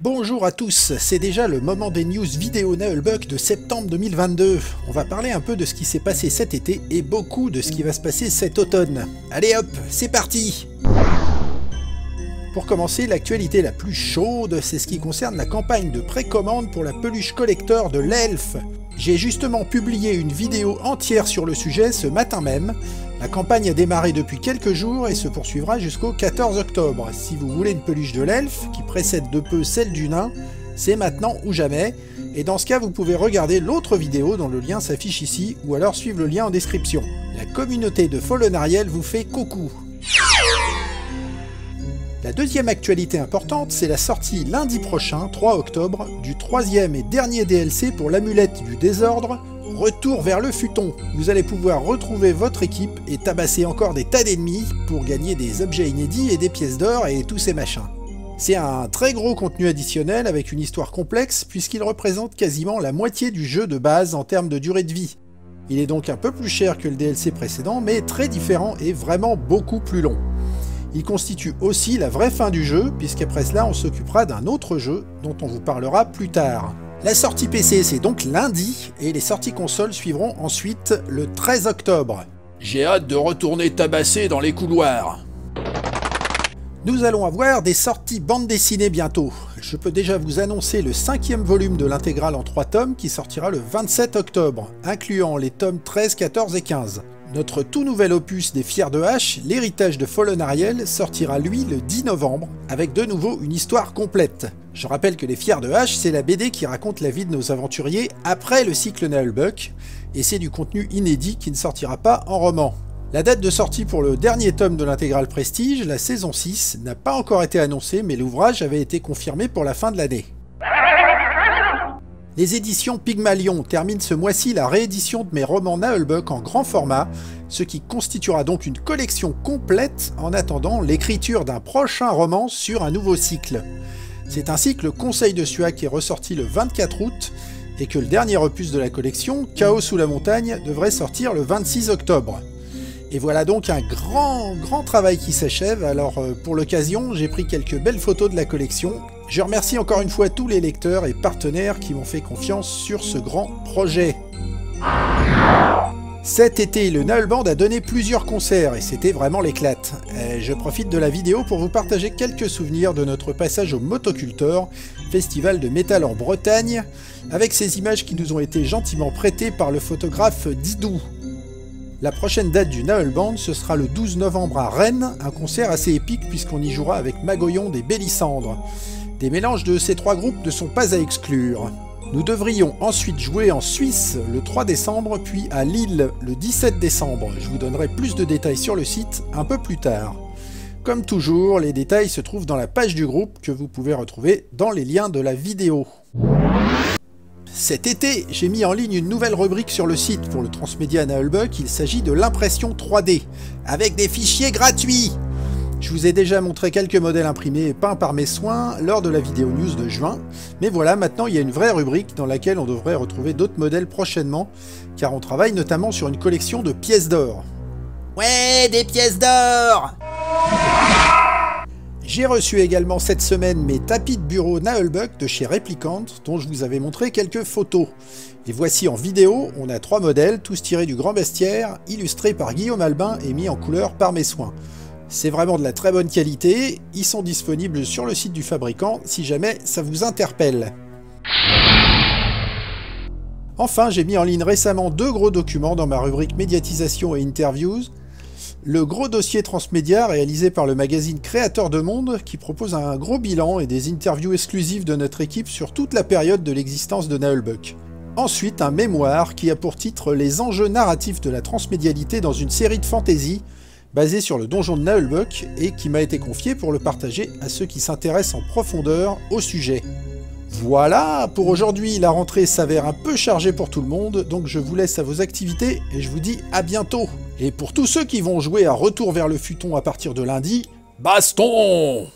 Bonjour à tous, c'est déjà le moment des news vidéo Naheulbeuk de septembre 2022. On va parler un peu de ce qui s'est passé cet été et beaucoup de ce qui va se passer cet automne. Allez hop, c'est parti! Pour commencer, l'actualité la plus chaude, c'est ce qui concerne la campagne de précommande pour la peluche collector de l'Elfe. J'ai justement publié une vidéo entière sur le sujet ce matin même. La campagne a démarré depuis quelques jours et se poursuivra jusqu'au 14 octobre. Si vous voulez une peluche de l'Elfe, qui précède de peu celle du nain, c'est maintenant ou jamais. Et dans ce cas, vous pouvez regarder l'autre vidéo dont le lien s'affiche ici, ou alors suivre le lien en description. La communauté de Fallen Ariel vous fait coucou. La deuxième actualité importante, c'est la sortie lundi prochain, 3 octobre, du troisième et dernier DLC pour l'amulette du désordre, Retour vers le futon. Vous allez pouvoir retrouver votre équipe et tabasser encore des tas d'ennemis pour gagner des objets inédits et des pièces d'or et tous ces machins. C'est un très gros contenu additionnel avec une histoire complexe puisqu'il représente quasiment la moitié du jeu de base en termes de durée de vie. Il est donc un peu plus cher que le DLC précédent mais très différent et vraiment beaucoup plus long. Il constitue aussi la vraie fin du jeu, puisqu'après cela on s'occupera d'un autre jeu, dont on vous parlera plus tard. La sortie PC c'est donc lundi, et les sorties consoles suivront ensuite le 13 octobre. J'ai hâte de retourner tabasser dans les couloirs. Nous allons avoir des sorties bande dessinée bientôt. Je peux déjà vous annoncer le 5e volume de l'intégrale en 3 tomes qui sortira le 27 octobre, incluant les tomes 13, 14 et 15. Notre tout nouvel opus des Fiers de Hache, l'héritage de Fallen Ariel, sortira lui le 10 novembre, avec de nouveau une histoire complète. Je rappelle que les Fiers de Hache, c'est la BD qui raconte la vie de nos aventuriers après le cycle Naheulbeuk, et c'est du contenu inédit qui ne sortira pas en roman. La date de sortie pour le dernier tome de l'intégrale Prestige, la saison 6, n'a pas encore été annoncée, mais l'ouvrage avait été confirmé pour la fin de l'année. Les éditions Pygmalion terminent ce mois-ci la réédition de mes romans Naheulbeuk en grand format, ce qui constituera donc une collection complète en attendant l'écriture d'un prochain roman sur un nouveau cycle. C'est ainsi que le Conseil de Suac est ressorti le 24 août et que le dernier opus de la collection, Chaos sous la montagne, devrait sortir le 26 octobre. Et voilà donc un grand travail qui s'achève, alors pour l'occasion j'ai pris quelques belles photos de la collection. Je remercie encore une fois tous les lecteurs et partenaires qui m'ont fait confiance sur ce grand projet. Cet été, le Naheulband a donné plusieurs concerts et c'était vraiment l'éclate. Je profite de la vidéo pour vous partager quelques souvenirs de notre passage au Motocultor, festival de métal en Bretagne, avec ces images qui nous ont été gentiment prêtées par le photographe Didou. La prochaine date du Naheulband, ce sera le 12 novembre à Rennes, un concert assez épique puisqu'on y jouera avec Magoyon des Bélissandres. Des mélanges de ces trois groupes ne sont pas à exclure. Nous devrions ensuite jouer en Suisse le 3 décembre, puis à Lille le 17 décembre. Je vous donnerai plus de détails sur le site un peu plus tard. Comme toujours, les détails se trouvent dans la page du groupe que vous pouvez retrouver dans les liens de la vidéo. Cet été, j'ai mis en ligne une nouvelle rubrique sur le site pour le Transmédia Naheulbeuk. Il s'agit de l'impression 3D, avec des fichiers gratuits. Je vous ai déjà montré quelques modèles imprimés et peints par mes soins lors de la vidéo news de juin, mais voilà, maintenant il y a une vraie rubrique dans laquelle on devrait retrouver d'autres modèles prochainement, car on travaille notamment sur une collection de pièces d'or. Ouais, des pièces d'or! J'ai reçu également cette semaine mes tapis de bureau Naheulbeuk de chez Replicant, dont je vous avais montré quelques photos. Et voici en vidéo, on a 3 modèles, tous tirés du Grand Bestiaire, illustrés par Guillaume Albin et mis en couleur par mes soins. C'est vraiment de la très bonne qualité, ils sont disponibles sur le site du fabricant si jamais ça vous interpelle. Enfin, j'ai mis en ligne récemment 2 gros documents dans ma rubrique médiatisation et interviews. Le gros dossier Transmédia réalisé par le magazine Créateur de Monde qui propose un gros bilan et des interviews exclusives de notre équipe sur toute la période de l'existence de Naheulbeuk. Ensuite, un mémoire qui a pour titre Les enjeux narratifs de la transmédialité dans une série de fantasy basé sur le donjon de Naheulbeuk et qui m'a été confié pour le partager à ceux qui s'intéressent en profondeur au sujet. Voilà, pour aujourd'hui, la rentrée s'avère un peu chargée pour tout le monde, donc je vous laisse à vos activités et je vous dis à bientôt. Et pour tous ceux qui vont jouer à Retour vers le futon à partir de lundi, Baston!